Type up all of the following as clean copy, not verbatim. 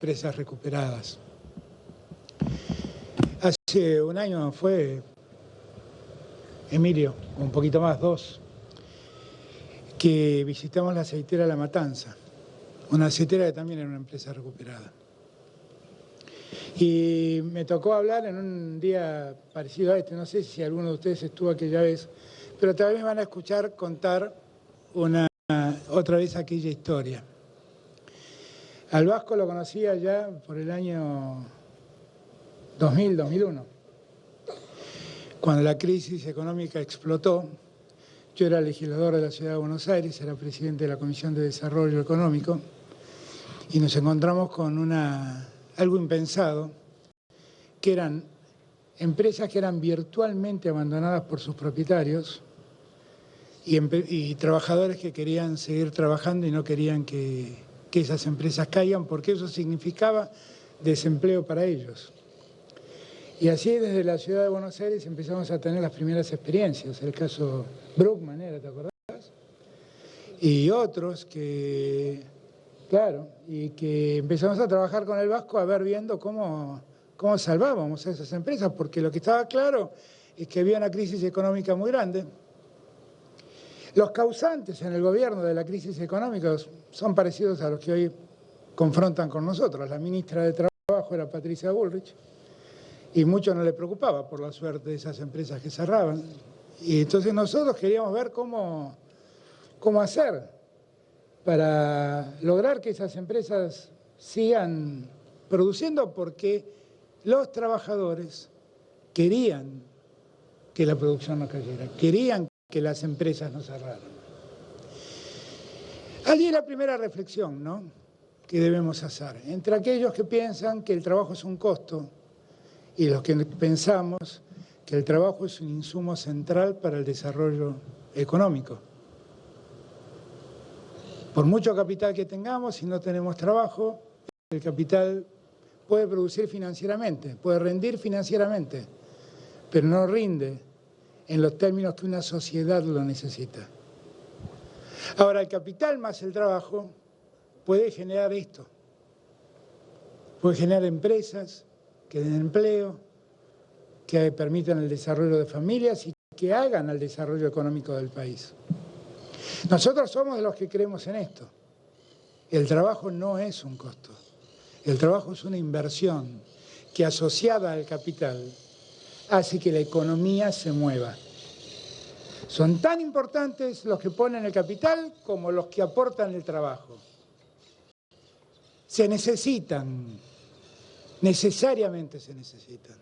empresas recuperadas. Hace un año fue, Emilio, un poquito más, 2, que visitamos la aceitera La Matanza, una aceitera que también era una empresa recuperada. Y me tocó hablar en un día parecido a este, no sé si alguno de ustedes estuvo aquella vez, pero tal vez van a escuchar contar otra vez aquella historia. Al Vasco lo conocía ya por el año 2000, 2001. Cuando la crisis económica explotó, yo era legislador de la Ciudad de Buenos Aires, era presidente de la Comisión de Desarrollo Económico, y nos encontramos con algo impensado, que eran empresas que eran virtualmente abandonadas por sus propietarios y trabajadores que querían seguir trabajando y no querían que esas empresas caigan, porque eso significaba desempleo para ellos. Y así desde la Ciudad de Buenos Aires empezamos a tener las primeras experiencias, el caso Bruckmann, ¿te acordás? Y otros que, claro, y que empezamos a trabajar con el Vasco a ver viendo cómo salvábamos a esas empresas, porque lo que estaba claro es que había una crisis económica muy grande. Los causantes en el gobierno de la crisis económica son parecidos a los que hoy confrontan con nosotros. La ministra de Trabajo era Patricia Bullrich y mucho no le preocupaba por la suerte de esas empresas que cerraban. Y entonces nosotros queríamos ver cómo hacer para lograr que esas empresas sigan produciendo, porque los trabajadores querían que la producción no cayera, querían que las empresas no cerraran. Allí la primera reflexión, ¿no?, que debemos hacer, entre aquellos que piensan que el trabajo es un costo y los que pensamos que el trabajo es un insumo central para el desarrollo económico. Por mucho capital que tengamos, si no tenemos trabajo, el capital puede producir financieramente, puede rendir financieramente, pero no rinde en los términos que una sociedad lo necesita. Ahora, el capital más el trabajo puede generar esto. Puede generar empresas que den empleo, que permitan el desarrollo de familias y que hagan el desarrollo económico del país. Nosotros somos de los que creemos en esto. El trabajo no es un costo. El trabajo es una inversión que, asociada al capital, hace que la economía se mueva. Son tan importantes los que ponen el capital como los que aportan el trabajo. Se necesitan, necesariamente se necesitan.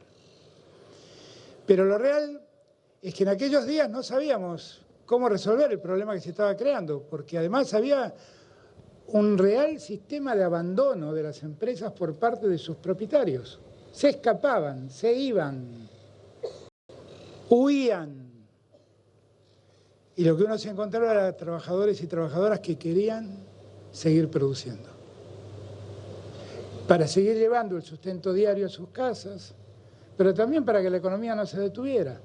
Pero lo real es que en aquellos días no sabíamos cómo resolver el problema que se estaba creando, porque además había un real sistema de abandono de las empresas por parte de sus propietarios. Se escapaban, se iban, huían. Y lo que uno se encontraba era trabajadores y trabajadoras que querían seguir produciendo, para seguir llevando el sustento diario a sus casas, pero también para que la economía no se detuviera.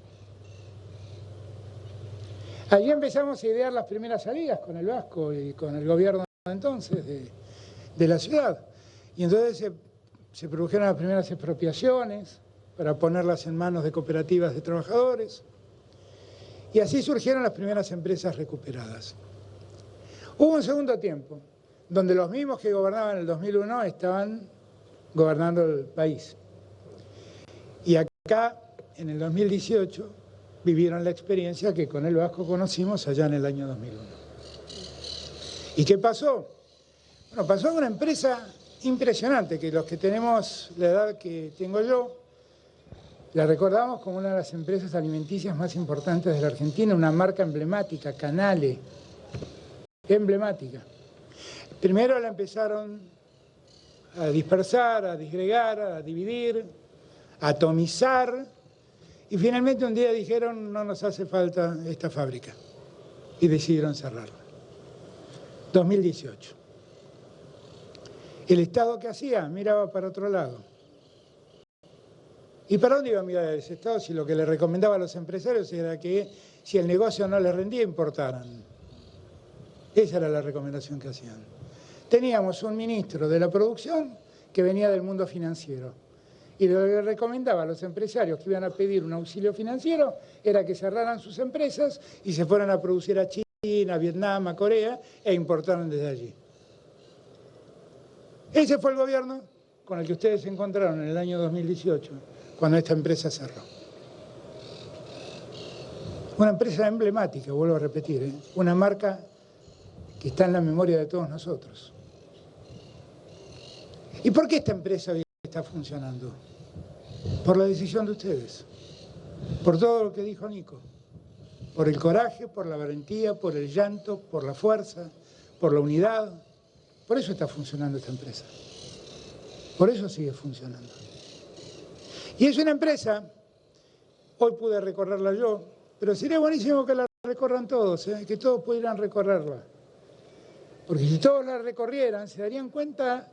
Allí empezamos a idear las primeras salidas con el Vasco y con el gobierno entonces de la ciudad. Y entonces se produjeron las primeras expropiaciones para ponerlas en manos de cooperativas de trabajadores. Y así surgieron las primeras empresas recuperadas. Hubo un segundo tiempo, donde los mismos que gobernaban en el 2001 estaban gobernando el país. Y acá, en el 2018, vivieron la experiencia que con el Vasco conocimos allá en el año 2001. ¿Y qué pasó? Bueno, pasó una empresa impresionante, que los que tenemos la edad que tengo yo, la recordamos como una de las empresas alimenticias más importantes de la Argentina, una marca emblemática, Canale, emblemática. Primero la empezaron a dispersar, a disgregar, a dividir, a atomizar, y finalmente un día dijeron: no nos hace falta esta fábrica, y decidieron cerrarla. 2018. ¿El Estado qué hacía? Miraba para otro lado. ¿Y para dónde iba a mirar ese Estado si lo que le recomendaba a los empresarios era que si el negocio no les rendía, importaran? Esa era la recomendación que hacían. Teníamos un ministro de la producción que venía del mundo financiero. Y lo que recomendaba a los empresarios que iban a pedir un auxilio financiero era que cerraran sus empresas y se fueran a producir a China, a Vietnam, a Corea e importaran desde allí. Ese fue el gobierno con el que ustedes se encontraron en el año 2018, cuando esta empresa cerró. Una empresa emblemática, vuelvo a repetir, una marca que está en la memoria de todos nosotros. ¿Y por qué esta empresa hoy está funcionando? Por la decisión de ustedes, por todo lo que dijo Nico, por el coraje, por la valentía, por el llanto, por la fuerza, por la unidad. Por eso está funcionando esta empresa. Por eso sigue funcionando. Y es una empresa, hoy pude recorrerla yo, pero sería buenísimo que la recorran todos, que todos pudieran recorrerla. Porque si todos la recorrieran, se darían cuenta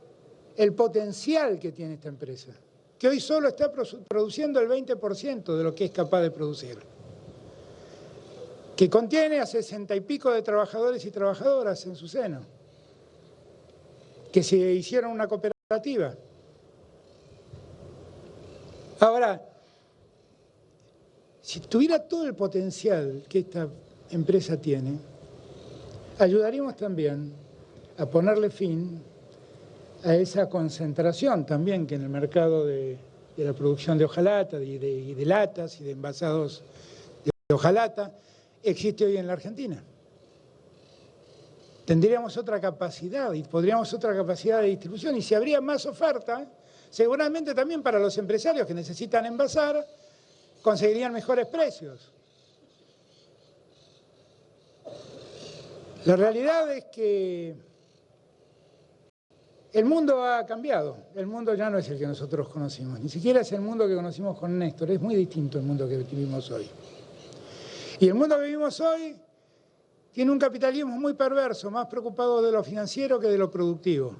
el potencial que tiene esta empresa, que hoy solo está produciendo el 20% de lo que es capaz de producir, que contiene a 60 y pico de trabajadores y trabajadoras en su seno, que se hicieron una cooperativa. Ahora, si tuviera todo el potencial que esta empresa tiene, ayudaríamos también a ponerle fin a esa concentración también que en el mercado de la producción de hojalata y de latas y de envasados de hojalata existe hoy en la Argentina. Tendríamos otra capacidad y podríamos otra capacidad de distribución, y si habría más oferta, seguramente también para los empresarios que necesitan envasar, conseguirían mejores precios. La realidad es que el mundo ha cambiado, el mundo ya no es el que nosotros conocimos, ni siquiera es el mundo que conocimos con Néstor, es muy distinto el mundo que vivimos hoy. Y el mundo que vivimos hoy tiene un capitalismo muy perverso, más preocupado de lo financiero que de lo productivo.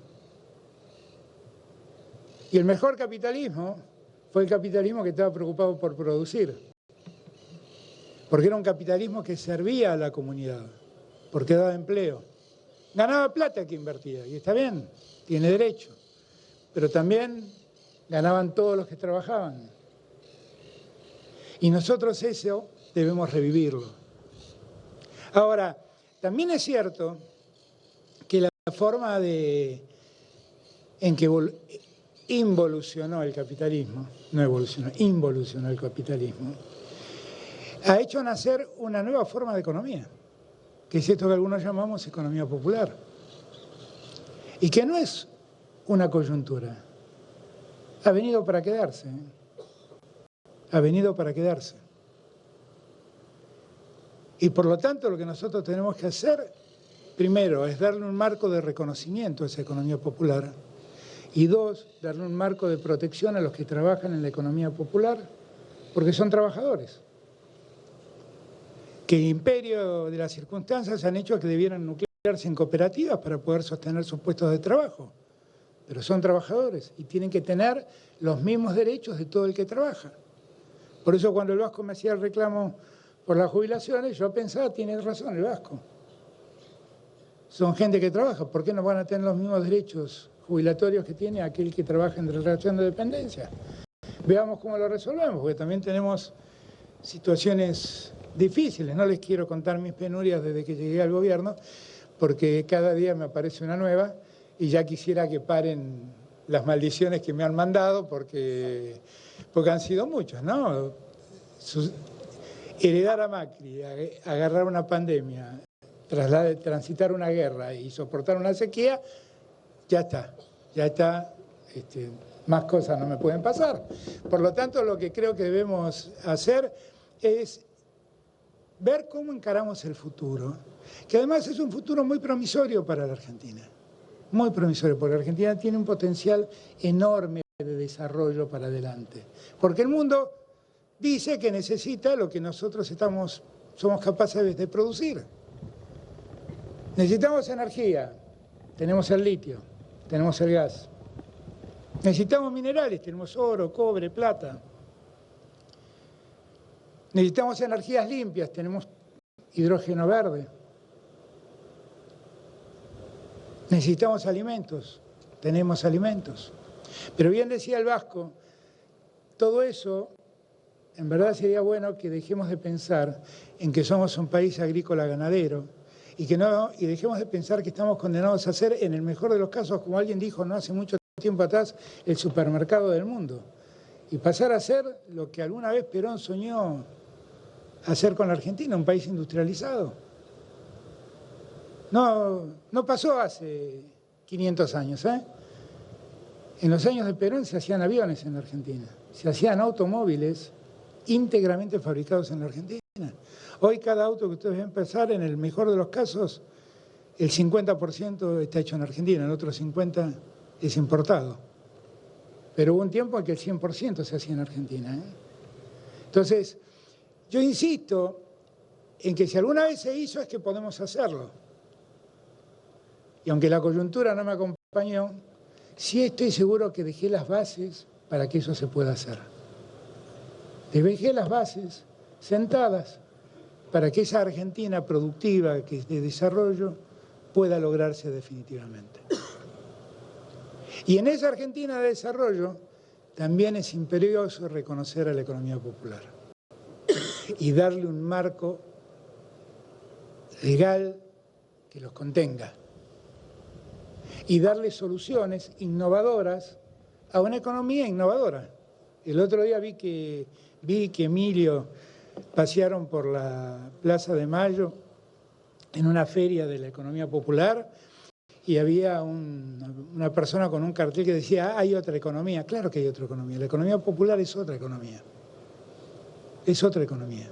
Y el mejor capitalismo fue el capitalismo que estaba preocupado por producir, porque era un capitalismo que servía a la comunidad, porque daba empleo. Ganaba plata que invertía, y está bien, tiene derecho, pero también ganaban todos los que trabajaban. Y nosotros eso debemos revivirlo. Ahora, también es cierto que la forma en que involucionó el capitalismo, no evolucionó, involucionó el capitalismo, ha hecho nacer una nueva forma de economía, que es esto que algunos llamamos economía popular, y que no es una coyuntura, ha venido para quedarse, ha venido para quedarse. Y por lo tanto lo que nosotros tenemos que hacer, primero, es darle un marco de reconocimiento a esa economía popular, y dos, darle un marco de protección a los que trabajan en la economía popular, porque son trabajadores, que el imperio de las circunstancias han hecho que debieran nuclearse en cooperativas para poder sostener sus puestos de trabajo, pero son trabajadores y tienen que tener los mismos derechos de todo el que trabaja. Por eso cuando el Vasco me hacía el reclamo por las jubilaciones, yo pensaba, tiene razón el Vasco. Son gente que trabaja, ¿por qué no van a tener los mismos derechos jubilatorios que tiene aquel que trabaja en relación de dependencia? Veamos cómo lo resolvemos, porque también tenemos situaciones difíciles. No les quiero contar mis penurias desde que llegué al gobierno, porque cada día me aparece una nueva y ya quisiera que paren las maldiciones que me han mandado, porque han sido muchas, ¿no? Heredar a Macri, agarrar una pandemia, transitar una guerra y soportar una sequía, ya está, más cosas no me pueden pasar. Por lo tanto, lo que creo que debemos hacer es ver cómo encaramos el futuro, que además es un futuro muy promisorio para la Argentina, muy promisorio, porque la Argentina tiene un potencial enorme de desarrollo para adelante, porque el mundo dice que necesita lo que nosotros somos capaces de producir. Necesitamos energía, tenemos el litio, tenemos el gas. Necesitamos minerales, tenemos oro, cobre, plata. Necesitamos energías limpias, tenemos hidrógeno verde. Necesitamos alimentos, tenemos alimentos. Pero bien decía el Vasco, todo eso, en verdad sería bueno que dejemos de pensar en que somos un país agrícola ganadero y dejemos de pensar que estamos condenados a ser, en el mejor de los casos, como alguien dijo no hace mucho tiempo atrás, el supermercado del mundo. Y pasar a ser lo que alguna vez Perón soñó hacer con la Argentina, un país industrializado. No pasó hace 500 años, ¿eh? En los años de Perón se hacían aviones en la Argentina, se hacían automóviles íntegramente fabricados en la Argentina. Hoy cada auto que ustedes ven pasar, en el mejor de los casos, el 50% está hecho en Argentina, el otro 50% es importado. Pero hubo un tiempo en que el 100% se hacía en Argentina, ¿eh? Entonces, yo insisto en que si alguna vez se hizo es que podemos hacerlo. Y aunque la coyuntura no me acompañó, sí estoy seguro que dejé las bases para que eso se pueda hacer. Dejé las bases sentadas para que esa Argentina productiva, que es de desarrollo, pueda lograrse definitivamente. Y en esa Argentina de desarrollo también es imperioso reconocer a la economía popular y darle un marco legal que los contenga y darle soluciones innovadoras a una economía innovadora. El otro día vi que Emilio pasearon por la Plaza de Mayo en una feria de la economía popular y había una persona con un cartel que decía, hay otra economía. Claro que hay otra economía. La economía popular es otra economía. Es otra economía.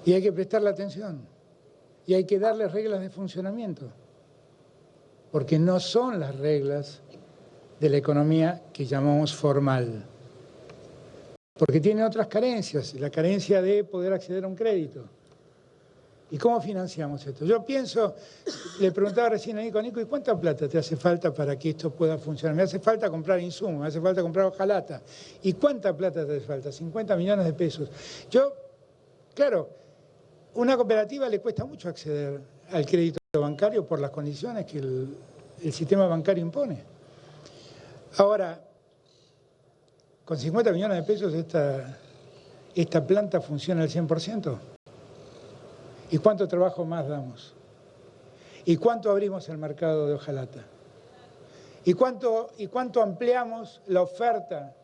Y hay que prestarle atención. Y hay que darle reglas de funcionamiento. Porque no son las reglas de la economía que llamamos formal. Porque tiene otras carencias. La carencia de poder acceder a un crédito. ¿Y cómo financiamos esto? Yo pienso, le preguntaba recién a Nico, ¿y cuánta plata te hace falta para que esto pueda funcionar? Me hace falta comprar insumos, me hace falta comprar hojalata. ¿Y cuánta plata te hace falta? 50 millones de pesos. Claro, una cooperativa le cuesta mucho acceder al crédito bancario por las condiciones que el sistema bancario impone. Ahora, con 50 millones de pesos esta planta funciona al 100%. ¿Y cuánto trabajo más damos? ¿Y cuánto abrimos el mercado de hojalata? ¿Y cuánto ampliamos la oferta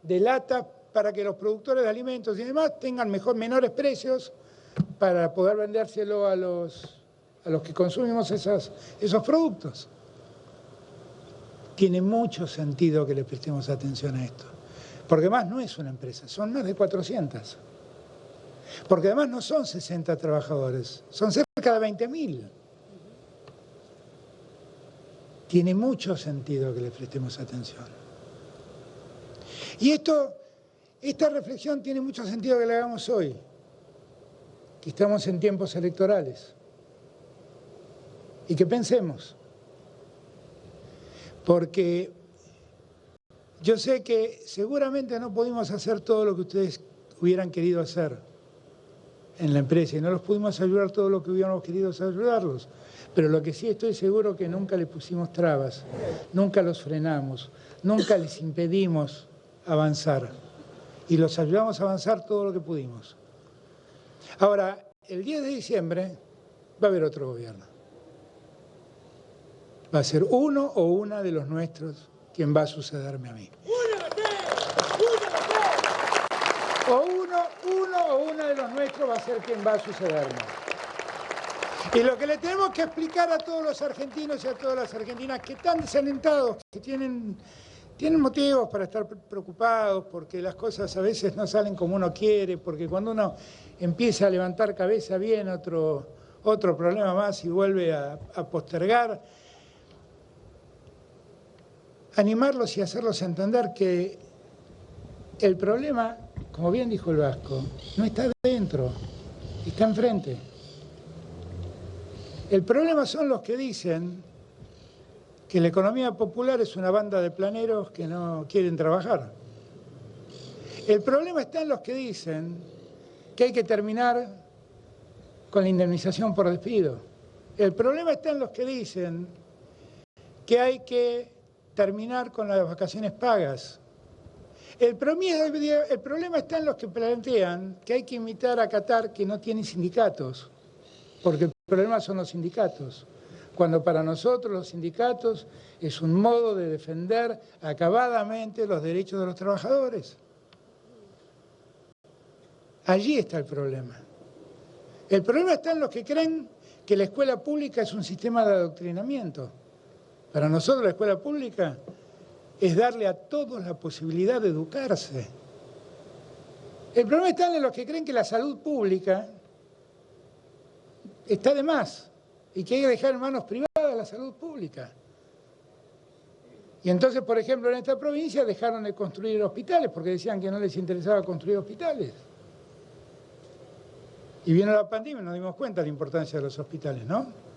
de lata para que los productores de alimentos y demás tengan menores precios para poder vendérselo a los que consumimos esos productos? Tiene mucho sentido que le prestemos atención a esto. Porque además no es una empresa, son más de 400. Porque además no son 60 trabajadores, son cerca de 20.000. Tiene mucho sentido que le prestemos atención. Y esta reflexión tiene mucho sentido que la hagamos hoy, que estamos en tiempos electorales. Y que pensemos. Porque yo sé que seguramente no pudimos hacer todo lo que ustedes hubieran querido hacer en la empresa y no los pudimos ayudar todo lo que hubiéramos querido ayudarlos. Pero lo que sí estoy seguro que nunca le pusimos trabas, nunca los frenamos, nunca les impedimos avanzar y los ayudamos a avanzar todo lo que pudimos. Ahora, el 10 de diciembre va a haber otro gobierno. Va a ser uno o una de los nuestros quien va a sucederme a mí. O uno o una de los nuestros va a ser quien va a sucederme. Y lo que le tenemos que explicar a todos los argentinos y a todas las argentinas que están desalentados, que tienen motivos para estar preocupados, porque las cosas a veces no salen como uno quiere, porque cuando uno empieza a levantar cabeza viene otro problema más y vuelve a postergar. Animarlos y hacerlos entender que el problema, como bien dijo el Vasco, no está dentro, está enfrente. El problema son los que dicen que la economía popular es una banda de planeros que no quieren trabajar. El problema está en los que dicen que hay que terminar con la indemnización por despido. El problema está en los que dicen que hay que terminar con las vacaciones pagas. El problema está en los que plantean que hay que invitar a Qatar que no tienen sindicatos, porque el problema son los sindicatos, cuando para nosotros los sindicatos es un modo de defender acabadamente los derechos de los trabajadores. Allí está el problema. El problema está en los que creen que la escuela pública es un sistema de adoctrinamiento. Para nosotros la escuela pública es darle a todos la posibilidad de educarse. El problema está en los que creen que la salud pública está de más y que hay que dejar en manos privadas la salud pública. Y entonces, por ejemplo, en esta provincia dejaron de construir hospitales porque decían que no les interesaba construir hospitales. Y vino la pandemia y nos dimos cuenta de la importancia de los hospitales, ¿no?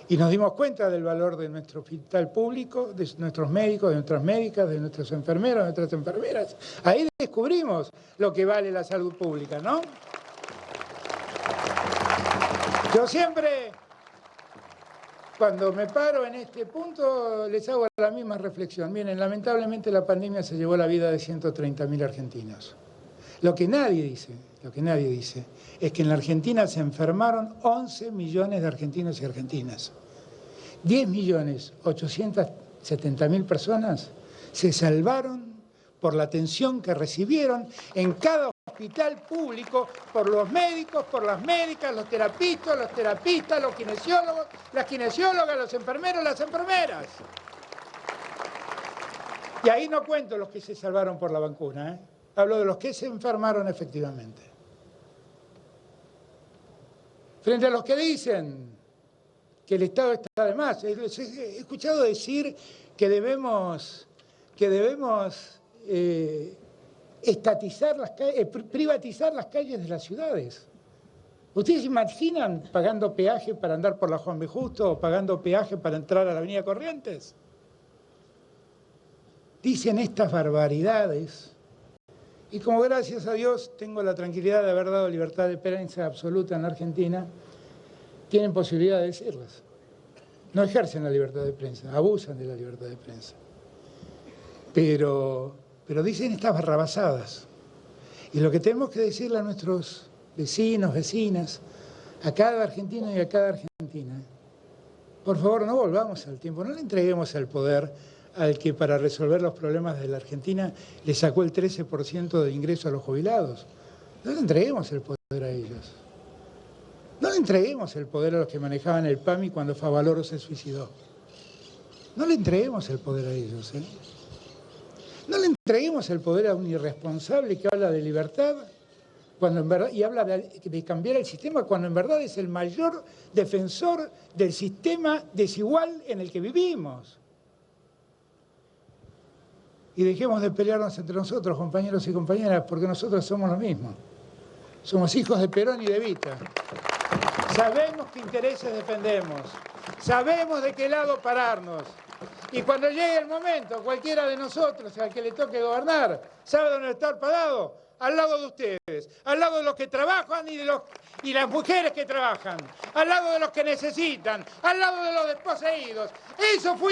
Y nos dimos cuenta del valor de nuestro hospital público, de nuestros médicos, de nuestras médicas, de nuestros enfermeros, de nuestras enfermeras. Ahí descubrimos lo que vale la salud pública, ¿no? Yo siempre, cuando me paro en este punto, les hago la misma reflexión. Miren, lamentablemente la pandemia se llevó la vida de 130.000 argentinos. Lo que nadie dice es que en la Argentina se enfermaron 11 millones de argentinos y argentinas. 10.870.000 personas se salvaron por la atención que recibieron en cada hospital público por los médicos, por las médicas, los terapistas, los kinesiólogos, las kinesiólogas, los enfermeros, las enfermeras. Y ahí no cuento los que se salvaron por la vacuna, ¿eh? Hablo de los que se enfermaron efectivamente. Frente a los que dicen que el Estado está de más, he escuchado decir que debemos estatizar las calles, privatizar las calles de las ciudades. ¿Ustedes se imaginan pagando peaje para andar por la Juan B. Justo o pagando peaje para entrar a la Avenida Corrientes? Dicen estas barbaridades. Y como gracias a Dios tengo la tranquilidad de haber dado libertad de prensa absoluta en la Argentina, tienen posibilidad de decirlas. No ejercen la libertad de prensa, abusan de la libertad de prensa. Pero dicen estas barrabasadas. Y lo que tenemos que decirle a nuestros vecinos, vecinas, a cada argentino y a cada argentina, por favor no volvamos al tiempo, no le entreguemos el poder al que para resolver los problemas de la Argentina le sacó el 13% de ingreso a los jubilados. No le entreguemos el poder a ellos. No le entreguemos el poder a los que manejaban el PAMI cuando Favaloro se suicidó. No le entreguemos el poder a ellos, ¿eh? No le entreguemos el poder a un irresponsable que habla de libertad cuando en verdad, y habla de cambiar el sistema cuando en verdad es el mayor defensor del sistema desigual en el que vivimos. Y dejemos de pelearnos entre nosotros, compañeros y compañeras, porque nosotros somos lo mismo. Somos hijos de Perón y de Evita. Sabemos qué intereses defendemos. Sabemos de qué lado pararnos. Y cuando llegue el momento, cualquiera de nosotros al que le toque gobernar, ¿sabe dónde estar parado? Al lado de ustedes, al lado de los que trabajan y las mujeres que trabajan, al lado de los que necesitan, al lado de los desposeídos. Eso fue